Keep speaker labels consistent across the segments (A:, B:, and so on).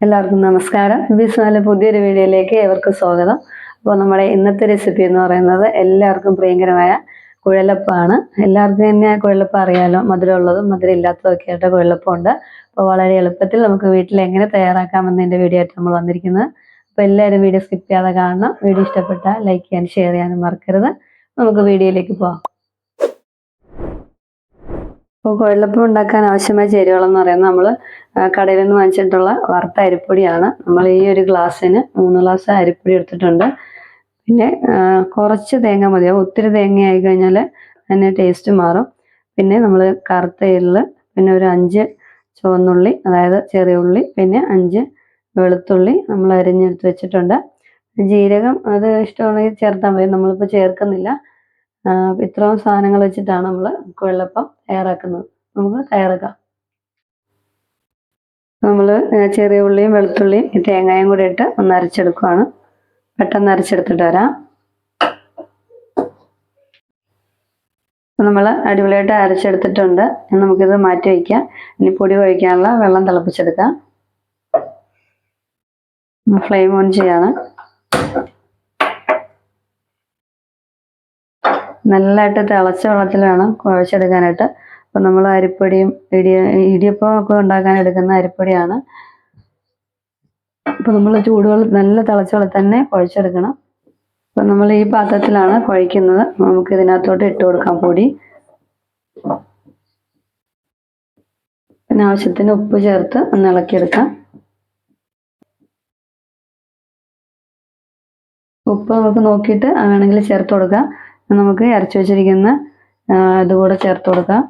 A: എല്ലാവർക്കും നമസ്കാരം. ബിസ്മാലെ പുതിയൊരു വീഡിയോയിലേക്ക് ഏവർക്കും സ്വാഗതം. അപ്പോൾ നമ്മുടെ ഇന്നത്തെ റെസിപ്പി എന്ന് പറയുന്നത് എല്ലാവർക്കും പ്രിയങ്കരമായ കുഴലപ്പമാണ്. എല്ലാവർക്കും തന്നെ കുഴലപ്പം അറിയാലോ, മധുരമുള്ളതും മധുരം ഇല്ലാത്തതും ഒക്കെ ആയിട്ട് കുഴലപ്പമുണ്ട്. അപ്പോൾ വളരെ എളുപ്പത്തിൽ നമുക്ക് വീട്ടിൽ എങ്ങനെ തയ്യാറാക്കാമെന്നതിൻ്റെ വീഡിയോ ആയിട്ട് നമ്മൾ വന്നിരിക്കുന്നത്. അപ്പോൾ എല്ലാവരും വീഡിയോ സ്കിപ്പ് ചെയ്യാതെ കാണണം. വീഡിയോ ഇഷ്ടപ്പെട്ടാൽ ലൈക്ക് ചെയ്യാനും ഷെയർ ചെയ്യാനും മറക്കരുത്. നമുക്ക് വീഡിയോയിലേക്ക് പോകാം. അപ്പോൾ കുഴലപ്പം ഉണ്ടാക്കാൻ ആവശ്യമായ ചേരുവകളെന്ന് പറയുന്നത് നമ്മൾ കടയിൽ നിന്ന് വാങ്ങിച്ചിട്ടുള്ള വറുത്ത അരിപ്പൊടിയാണ്. നമ്മൾ ഈ ഒരു ഗ്ലാസ്സിന് 3 ഗ്ലാസ് അരിപ്പൊടി എടുത്തിട്ടുണ്ട്. പിന്നെ കുറച്ച് തേങ്ങ മതിയാവും. ഒത്തിരി തേങ്ങ ആയി കഴിഞ്ഞാൽ അതിന് ടേസ്റ്റ് മാറും. പിന്നെ നമ്മൾ കറുത്ത എള്ള്, പിന്നെ ഒരു 5 ചുവന്നുള്ളി, അതായത് ചെറിയ ഉള്ളി, പിന്നെ 5 വെളുത്തുള്ളി നമ്മൾ അരിഞ്ഞെടുത്ത് വെച്ചിട്ടുണ്ട്. ജീരകം അത് ഇഷ്ടമുണ്ടെങ്കിൽ ചേർത്താൽ മതി, നമ്മളിപ്പോൾ ചേർക്കുന്നില്ല. ഇത്രയും സാധനങ്ങൾ വെച്ചിട്ടാണ് നമ്മൾ കുഴലപ്പം തയ്യാറാക്കുന്നത്. നമുക്ക് തയ്യാറാക്കാം. നമ്മൾ ചെറിയ ഉള്ളിയും വെളുത്തുള്ളിയും തേങ്ങയും കൂടി ഇട്ട് ഒന്ന് അരച്ചെടുക്കുകയാണ്. പെട്ടെന്ന് അരച്ചെടുത്തിട്ട് വരാം. നമ്മൾ അടിപൊളിയായിട്ട് അരച്ചെടുത്തിട്ടുണ്ട്. നമുക്കിത് മാറ്റി വയ്ക്കാം. ഇനി പൊടി കുഴയ്ക്കാനുള്ള വെള്ളം തിളപ്പിച്ചെടുക്കാം. ഫ്ലെയിം ഓൺ ചെയ്യാണ്. നല്ലതായിട്ട് തിളച്ച വെള്ളത്തിൽ വേണം കുഴച്ചെടുക്കാനായിട്ട്. അപ്പം നമ്മൾ അരിപ്പൊടിയും ഇടിയപ്പം ഒക്കെ ഉണ്ടാക്കാൻ എടുക്കുന്ന അരിപ്പൊടിയാണ്. അപ്പം നമ്മൾ ചൂടുവെള്ളം നല്ല തിളച്ച വെള്ളത്തിൽ തന്നെ കുഴച്ചെടുക്കണം. അപ്പം നമ്മൾ ഈ പാത്രത്തിലാണ് കുഴയ്ക്കുന്നത്. നമുക്ക് ഇതിനകത്തോട്ട് ഇട്ട് കൊടുക്കാം പൊടി. പിന്നെ ആവശ്യത്തിന് ഉപ്പ് ചേർത്ത് ഒന്ന് ഇളക്കിയെടുക്കാം. ഉപ്പ് നമുക്ക് നോക്കിയിട്ട് വേണമെങ്കിൽ ചേർത്ത് കൊടുക്കാം. നമുക്ക് അരച്ചു വെച്ചിരിക്കുന്ന ഇതുകൂടെ ചേർത്ത് കൊടുക്കാം.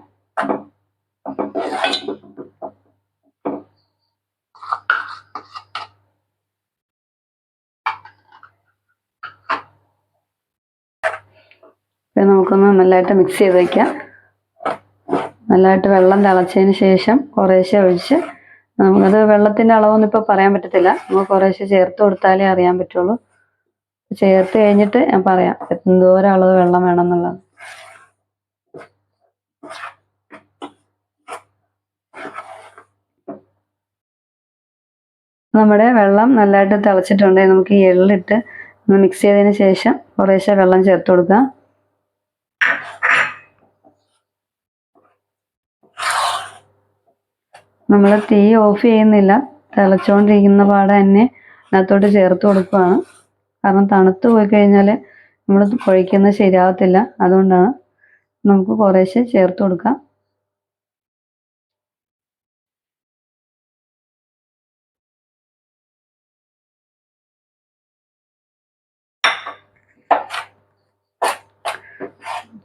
A: നമുക്കൊന്ന് നല്ലതായിട്ട് മിക്സ് ചെയ്ത് വയ്ക്കാം. നല്ലതായിട്ട് വെള്ളം തിളച്ചതിന് ശേഷം കുറേശ്ശെ ഒഴിച്ച്, നമുക്കത് വെള്ളത്തിൻ്റെ അളവൊന്നും ഇപ്പോൾ പറയാൻ പറ്റത്തില്ല. നമുക്ക് കുറേശ്ശെ ചേർത്ത് കൊടുത്താലേ അറിയാൻ പറ്റുള്ളൂ. ചേർത്ത് കഴിഞ്ഞിട്ട് ഞാൻ പറയാം എന്തോരം അളവ് വെള്ളം വേണമെന്നുള്ളത്. നമ്മുടെ വെള്ളം നല്ലതായിട്ട് തിളച്ചിട്ടുണ്ടെങ്കിൽ നമുക്ക് ഈ എള്ളിട്ട് ഒന്ന് മിക്സ് ചെയ്തതിന് ശേഷം കുറേശ്ശെ വെള്ളം ചേർത്ത് കൊടുക്കാം. നമ്മൾ തീ ഓഫ് ചെയ്യുന്നില്ല, തിളച്ചുകൊണ്ടിരിക്കുന്ന പാടെ തന്നെ അതിനകത്തോട്ട് ചേർത്ത് കൊടുക്കുകയാണ്. കാരണം തണുത്ത് പോയി കഴിഞ്ഞാൽ നമ്മൾ കുഴയ്ക്കുന്നത് ശരിയാവത്തില്ല. അതുകൊണ്ടാണ് നമുക്ക് കുറേശ്ശെ ചേർത്ത് കൊടുക്കാം.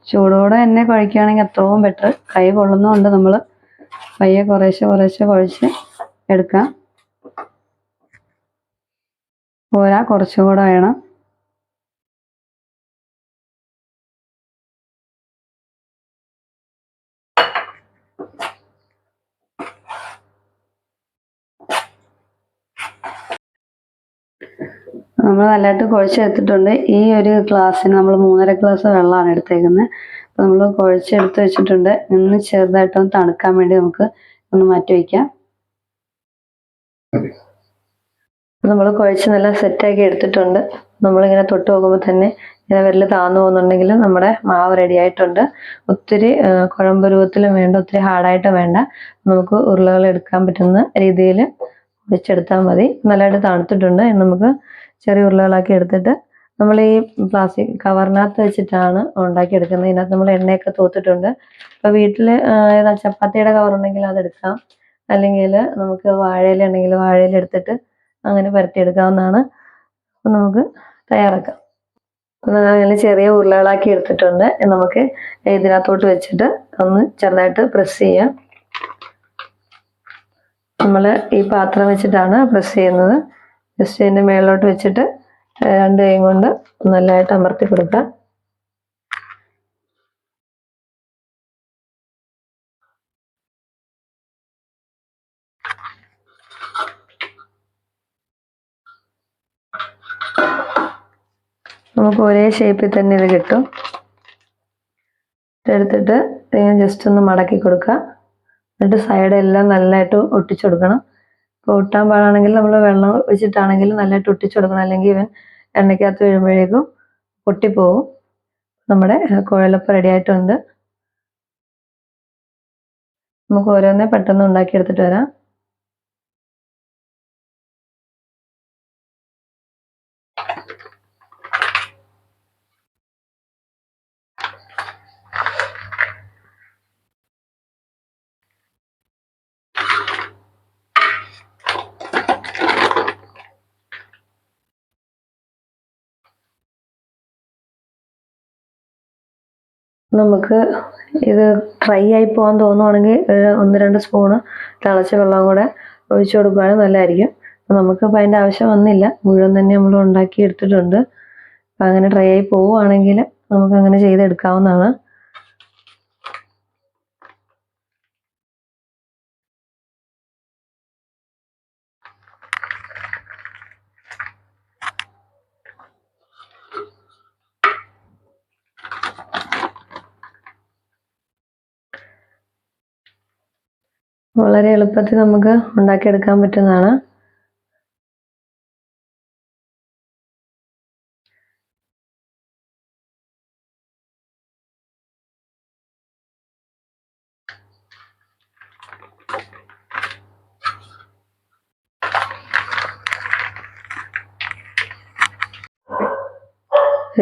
A: ചൂടോടെ തന്നെ കുഴയ്ക്കുകയാണെങ്കിൽ അത്രയും ബെറ്റർ. കൈ പൊള്ളുന്നതുകൊണ്ട് നമ്മൾ പയ്യെ കുറേശ്ശെ കുഴച്ച് എടുക്കാം. പോരാ, കുറച്ചുകൂടെ വേണം. നമ്മൾ നല്ലതായിട്ട് കുഴച്ചെടുത്തിട്ടുണ്ട്. ഈ ഒരു ഗ്ലാസ്സിന് നമ്മൾ 3.5 ഗ്ലാസ് വെള്ളമാണ് എടുത്തേക്കുന്നത്. അപ്പോൾ നമ്മൾ കുഴച്ചെടുത്ത് വെച്ചിട്ടുണ്ട്. ഇന്ന് ചെറുതായിട്ടൊന്ന് തണുക്കാൻ വേണ്ടി നമുക്ക് ഒന്ന് മാറ്റി വയ്ക്കാം. നമ്മൾ കുഴച്ച് നല്ല സെറ്റാക്കി എടുത്തിട്ടുണ്ട്. നമ്മളിങ്ങനെ തൊട്ട് നോക്കുമ്പോൾ തന്നെ ഇങ്ങനെ വിരൽ താന്നു പോകുന്നുണ്ടെങ്കിൽ നമ്മുടെ മാവ് റെഡി ആയിട്ടുണ്ട്. ഒത്തിരി കുഴമ്പ് രൂപത്തിലും വേണ്ട, ഒത്തിരി ഹാർഡായിട്ട് വേണ്ട. നമുക്ക് ഉരുളകൾ എടുക്കാൻ പറ്റുന്ന രീതിയിൽ വെച്ചെടുത്താൽ മതി. നല്ലതായിട്ട് തണുത്തിട്ടുണ്ട്. നമുക്ക് ചെറിയ ഉരുളകളാക്കി എടുത്തിട്ട് നമ്മൾ ഈ പ്ലാസ്റ്റിക് കവറിനകത്ത് വെച്ചിട്ടാണ് ഉണ്ടാക്കിയെടുക്കുന്നത്. ഇതിനകത്ത് നമ്മൾ എണ്ണയൊക്കെ തൂത്തിട്ടുണ്ട്. ഇപ്പോൾ വീട്ടിൽ ഏതാ ചപ്പാത്തിയുടെ കവറുണ്ടെങ്കിൽ അതെടുക്കാം, അല്ലെങ്കിൽ നമുക്ക് വാഴയില ഉണ്ടെങ്കിൽ വാഴയില എടുത്തിട്ട് അങ്ങനെ പരത്തിയെടുക്കാവുന്നതാണ്. അപ്പം നമുക്ക് തയ്യാറാക്കാം. അപ്പം അങ്ങനെ ചെറിയ ഉരുളകളാക്കി എടുത്തിട്ടുണ്ട്. നമുക്ക് ഇതിനകത്തോട്ട് വെച്ചിട്ട് ഒന്ന് ചെറുതായിട്ട് പ്രസ് ചെയ്യാം. നമ്മൾ ഈ പാത്രം വെച്ചിട്ടാണ് പ്രസ് ചെയ്യുന്നത്. ജസ്റ്റ് ഇതിൻ്റെ മേളിലോട്ട് വെച്ചിട്ട് 2 കൈ കൊണ്ട് നല്ലതായിട്ട് അമർത്തി കൊടുക്കാം. നമുക്ക് ഒരേ ഷേപ്പിൽ തന്നെ ഇത് കിട്ടും. ഇതെടുത്തിട്ട് ജസ്റ്റ് ഒന്ന് മടക്കി കൊടുക്കുക. എന്നിട്ട് സൈഡെല്ലാം നല്ലതായിട്ട് ഒട്ടിച്ചു കൊടുക്കണം. ഒട്ടാൻ പാടാണെങ്കിൽ നമ്മൾ വെള്ളം ഒഴിച്ചിട്ടാണെങ്കിലും നല്ലതായിട്ട് ഒട്ടിച്ചു കൊടുക്കണം, അല്ലെങ്കിൽ ഇവൻ എണ്ണയ്ക്കകത്ത് വീഴുമ്പോഴേക്കും പൊട്ടിപ്പോവും. നമ്മുടെ കുഴലപ്പം റെഡി ആയിട്ടുണ്ട്. നമുക്ക് ഓരോന്നേ പെട്ടെന്ന് ഉണ്ടാക്കിയെടുത്തിട്ട് വരാം. നമുക്ക് ഇത് ഡ്രൈ ആയി പോകാൻ തോന്നുവാണെങ്കിൽ 1-2 സ്പൂണ് തിളച്ച വെള്ളം കൂടെ ഒഴിച്ചു കൊടുക്കുകയാണെങ്കിൽ നല്ലതായിരിക്കും. അപ്പം നമുക്കിപ്പോൾ അതിൻ്റെ ആവശ്യം വന്നില്ല, മുഴുവൻ തന്നെ നമ്മൾ ഉണ്ടാക്കി എടുത്തിട്ടുണ്ട്. അപ്പം അങ്ങനെ ഡ്രൈ ആയി പോവുകയാണെങ്കിൽ നമുക്കങ്ങനെ ചെയ്തെടുക്കാവുന്നതാണ്. വളരെ എളുപ്പത്തിൽ നമുക്ക് ഉണ്ടാക്കിയെടുക്കാൻ പറ്റുന്നതാണ്.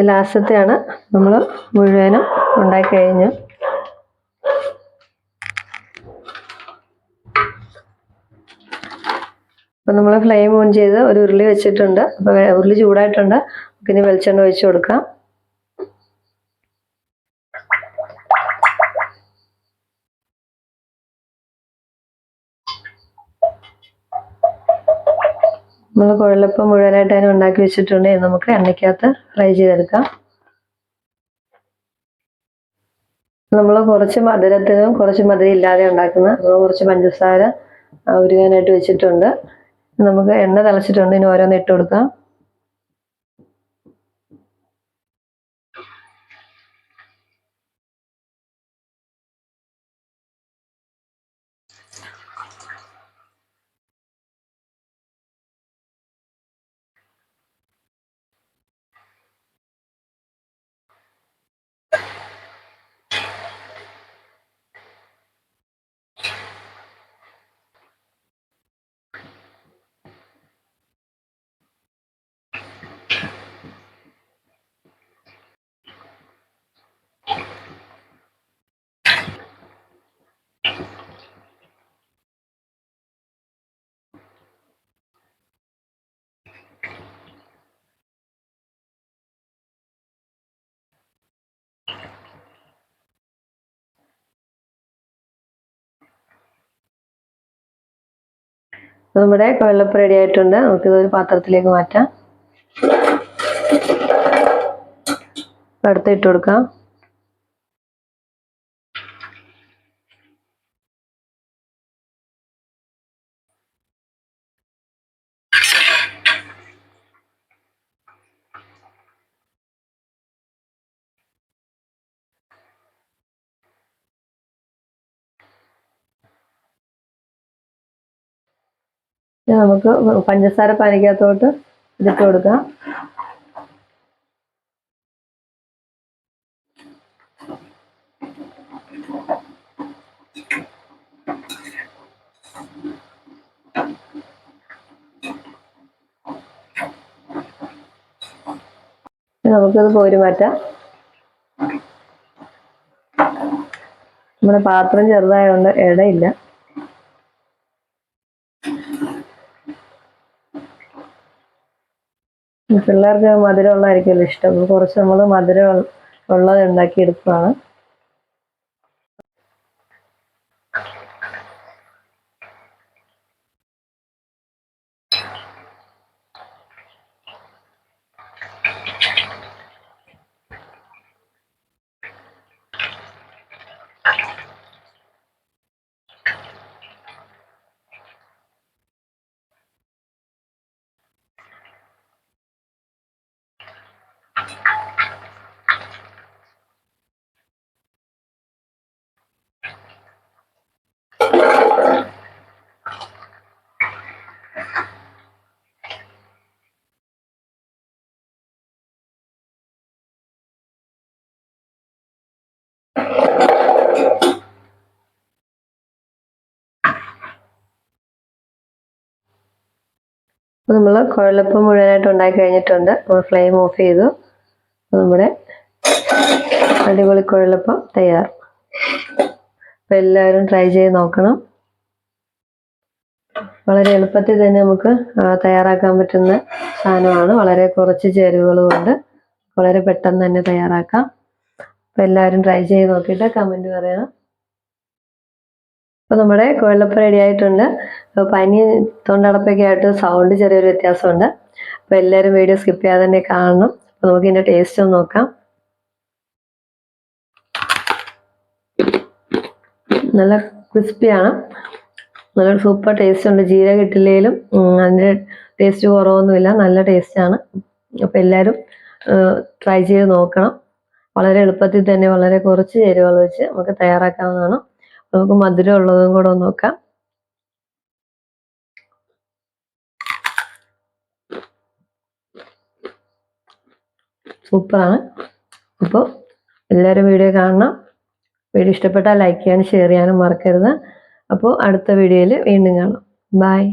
A: ലാസ്റ്റത്തെയാണ് നമ്മൾ മുഴുവനും ഉണ്ടാക്കി കഴിഞ്ഞു. അപ്പം നമ്മൾ ഫ്ലെയിം ഓൺ ചെയ്ത് ഒരു ഉരുളി വെച്ചിട്ടുണ്ട്. അപ്പോൾ ഉരുളി ചൂടായിട്ടുണ്ട്. പിന്നെ വെളിച്ചെണ്ണ ഒഴിച്ചു കൊടുക്കാം. നമ്മൾ കുഴലപ്പം മുഴുവനായിട്ട് അതിനെ ഉണ്ടാക്കി വെച്ചിട്ടുണ്ട്. നമുക്ക് എണ്ണയ്ക്കകത്ത് ഫ്രൈ ചെയ്തെടുക്കാം. നമ്മൾ കുറച്ച് മധുരത്തിനും കുറച്ച് മധുരം ഇല്ലാതെ ഉണ്ടാക്കുന്ന കുറച്ച് പഞ്ചസാര ഉരുകാനായിട്ട് വെച്ചിട്ടുണ്ട്. നമുക്ക് എണ്ണ തിളച്ചിട്ടുണ്ട്. ഇനി ഓരോന്ന് ഇട്ട് കൊടുക്കാം. നമ്മുടെ കുഴലപ്പം റെഡി ആയിട്ടുണ്ട്. നമുക്കിതൊരു പാത്രത്തിലേക്ക് മാറ്റാം. അടുത്ത് ഇട്ട് കൊടുക്കാം. നമുക്ക് പഞ്ചസാര പാനിക്കകത്തോട്ട് ഇതിട്ട് കൊടുക്കാം. നമുക്കത് കോരി മാറ്റാം. നമ്മുടെ പാത്രം ചെറുതായതുകൊണ്ട് ഇടയില്ല. പിള്ളേർക്ക് മധുരം ഉള്ളതായിരിക്കുമല്ലോ ഇഷ്ടം. കുറച്ച് നമ്മൾ മധുരം ഉള്ളത് ഉണ്ടാക്കി എടുക്കുകയാണ്. അപ്പോൾ നമ്മൾ കുഴലപ്പം മുഴുവനായിട്ട് ഉണ്ടാക്കി കഴിഞ്ഞിട്ടുണ്ട്. നമ്മൾ ഫ്ലെയിം ഓഫ് ചെയ്തു. അപ്പോൾ നമ്മുടെ അടിപൊളി കുഴലപ്പം തയ്യാർ. അപ്പോൾ എല്ലാവരും ട്രൈ ചെയ്ത് നോക്കണം. വളരെ എളുപ്പത്തിൽ തന്നെ നമുക്ക് തയ്യാറാക്കാൻ പറ്റുന്ന സാധനമാണ്. വളരെ കുറച്ച് ചേരുവകൾ കൊണ്ട് വളരെ പെട്ടെന്ന് തന്നെ തയ്യാറാക്കാം. അപ്പോൾ എല്ലാവരും ട്രൈ ചെയ്ത് നോക്കിയിട്ട് കമൻറ്റ് പറയണം. അപ്പോൾ നമ്മുടെ കുഴലപ്പം റെഡി ആയിട്ടുണ്ട്. പനി തൊണ്ടടപ്പൊക്കെ ആയിട്ട് സൗണ്ട് ചെറിയൊരു വ്യത്യാസമുണ്ട്. അപ്പോൾ എല്ലാവരും വീഡിയോ സ്കിപ്പ് ചെയ്യാതെ തന്നെ കാണണം. അപ്പോൾ നമുക്ക് ഇതിൻ്റെ ടേസ്റ്റ് ഒന്ന് നോക്കാം. നല്ല ക്രിസ്പിയാണ്. നല്ല സൂപ്പർ ടേസ്റ്റ് ഉണ്ട്. ജീരകം ഇട്ടില്ലെങ്കിലും അതിൻ്റെ ടേസ്റ്റ് കുറവൊന്നുമില്ല. നല്ല ടേസ്റ്റാണ്. അപ്പോൾ എല്ലാവരും ട്രൈ ചെയ്ത് നോക്കണം. വളരെ എളുപ്പത്തിൽ തന്നെ വളരെ കുറച്ച് ചേരുവകൾ വെച്ച് നമുക്ക് തയ്യാറാക്കാവുന്നതാണ്. നമുക്ക് മധുരം ഉള്ളതും കൂടെ ഒന്ന് നോക്കാം. സൂപ്പറാണ്. അപ്പോൾ എല്ലാവരും വീഡിയോ കാണണം. വീഡിയോ ഇഷ്ടപ്പെട്ടാൽ ലൈക്ക് ചെയ്യാനും ഷെയർ ചെയ്യാനും മറക്കരുത്. അപ്പോൾ അടുത്ത വീഡിയോയിൽ വീണ്ടും കാണാം. ബൈ.